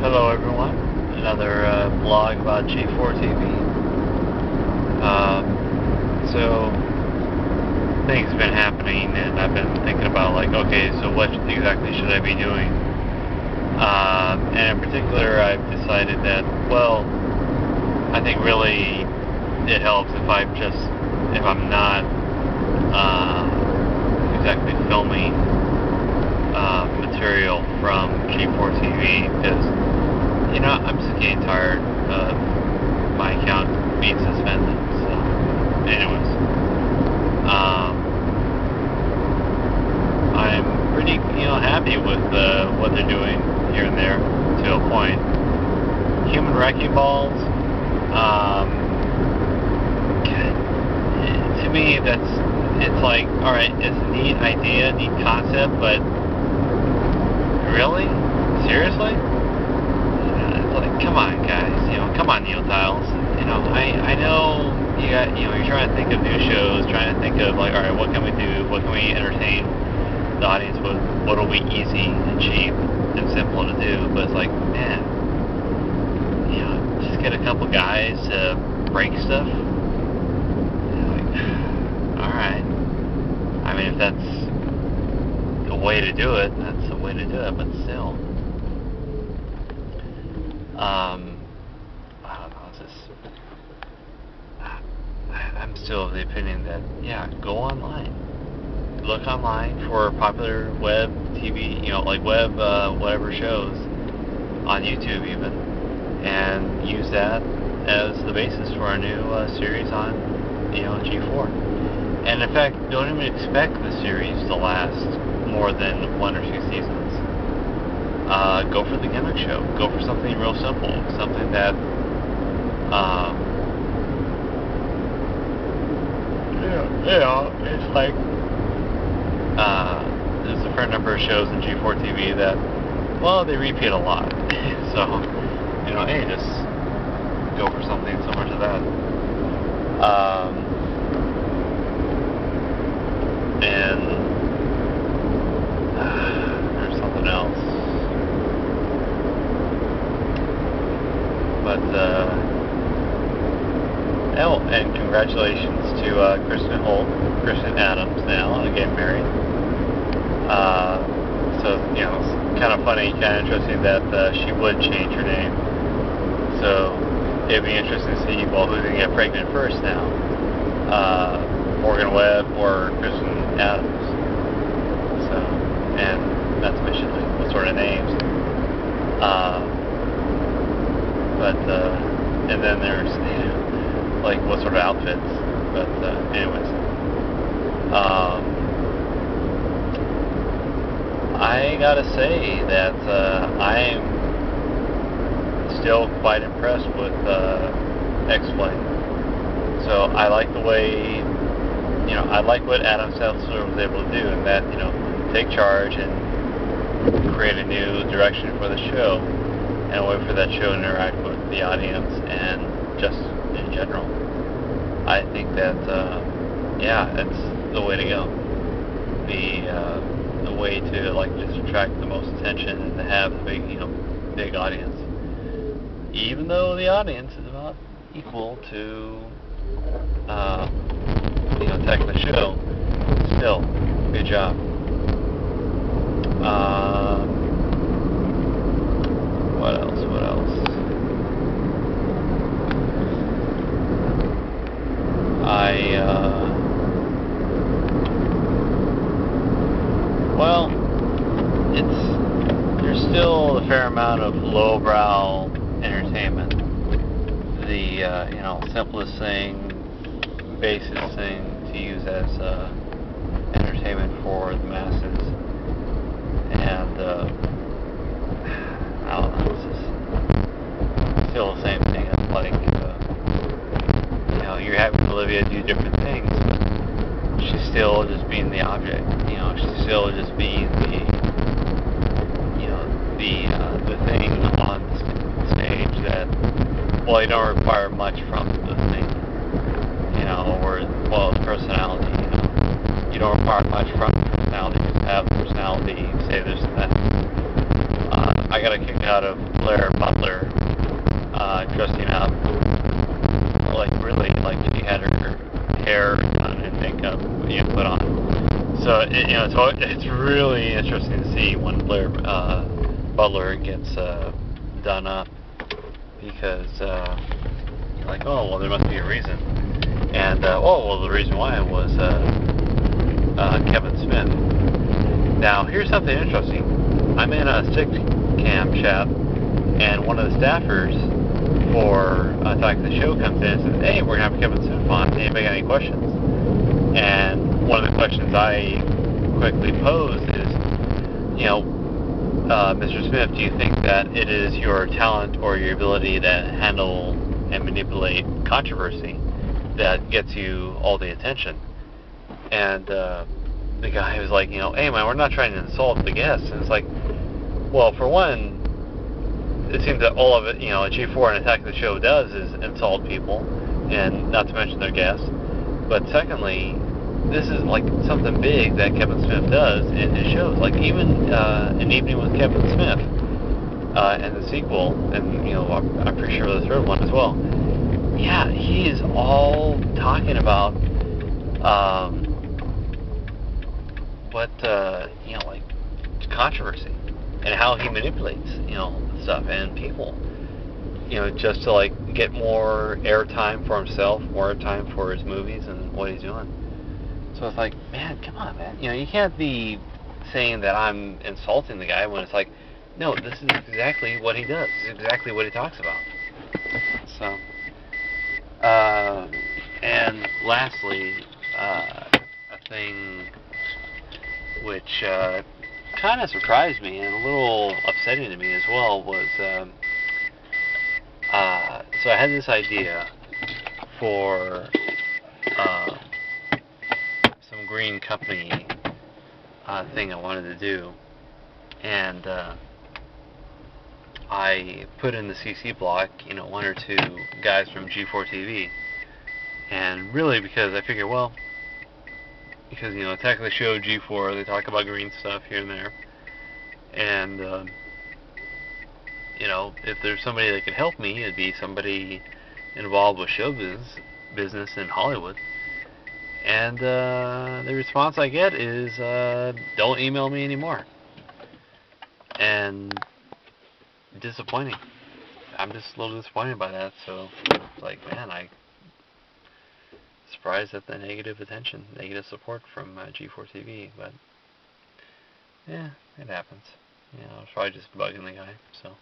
Hello everyone, another blog about G4 TV. So things have been happening and I've been thinking about okay, so what exactly should I be doing? And in particular I've decided that, well, I think really it helps if I'm not exactly filming material from G4 TV, because I'm just getting tired of my account being suspended. So anyways, I'm pretty happy with what they're doing here and there to a point. Human wrecking balls, to me it's like, alright, it's a neat idea, neat concept, but really? Seriously? It's like, come on, guys. Come on, Neotiles. I know you're trying to think of new shows, trying to think of alright, what can we do? What can we entertain the audience with? What'll be easy and cheap and simple to do? But it's like, man, just get a couple guys to break stuff. Alright. I mean, if that's a way to do it, that's a way to do it, but still. I don't know, I'm still of the opinion that, go online. Look online for popular web TV, web, whatever shows, on YouTube even, and use that as the basis for a new series on, G4. And in fact, don't even expect the series to last more than 1 or 2 seasons. Go for the gimmick show. Go for something real simple. Something that, it's like, there's a fair number of shows in G4 TV that, well, they repeat a lot. So, hey, just go for something similar to that. And there's something else. But, and congratulations to Kristen Adams now, getting married. So, it's kind of funny, kind of interesting that she would change her name. So, it'd be interesting to see, well, who's going to get pregnant first now? Morgan Webb or Kristen Adams. So, and not to mention what sort of names. And then there's what sort of outfits. But anyways, I gotta say that I'm still quite impressed with X-Plane. So I like the way, I like what Adam Sessler was able to do, and that, take charge and create a new direction for the show, and a way for that show to interact with the audience and just in general. I think that, it's the way to go. The way to just attract the most attention and to have the big audience. Even though the audience is about equal to tech the show, still, good job. What else? There's still a fair amount of lowbrow entertainment. The, simplest thing, basic thing to use as entertainment for the masses. And, I don't know, it's just still the same thing. It's like, you're having Olivia do different things, but she's still just being the object. She's still just being the thing on the stage that, well, you don't require much from the thing, or its personality. You don't require much from the personality. Just have the personality, say this and that. I got a kick out of Blair Butler dressed him up like really like she had her hair done and makeup put on. So it's really interesting to see when Blair Butler gets done up, because like, oh well, there must be a reason, and the reason why was Kevin Smith. Now here's something interesting. I'm in a sick cam chat, and one of the staffers for Attack of the Show comes in and says, "Hey, we're gonna have Kevin Smith on. Anybody got any questions?" And one of the questions I quickly posed is, Mr. Smith, do you think that it is your talent or your ability to handle and manipulate controversy that gets you all the attention? And the guy was like, hey man, we're not trying to insult the guests. And it's like, well, for one, it seems that all of it, G4 and Attack of the Show does is insult people, and not to mention their guests. But secondly, this is like something big that Kevin Smith does in his shows. Like even An Evening with Kevin Smith and the sequel, and I'm pretty sure the third one as well. Yeah, he is all talking about like controversy and how he manipulates stuff and people, just to like get more airtime for himself, more airtime for his movies and what he's doing. So it's like, man, come on, man. You can't be saying that I'm insulting the guy when it's like, no, this is exactly what he does. This is exactly what he talks about. So, and lastly, a thing which kind of surprised me and a little upsetting to me as well was, so I had this idea for some green company thing I wanted to do, and I put in the CC block, one or two guys from G4 TV, and really because I figure, well, because Attack of the Show, G4, they talk about green stuff here and there, and if there's somebody that could help me, it'd be somebody involved with show business in Hollywood. And the response I get is, don't email me anymore. And disappointing. I'm just a little disappointed by that. So, it's like, man, I'm surprised at the negative attention, negative support from G4 TV. But, yeah, it happens. It's probably just bugging the guy. So.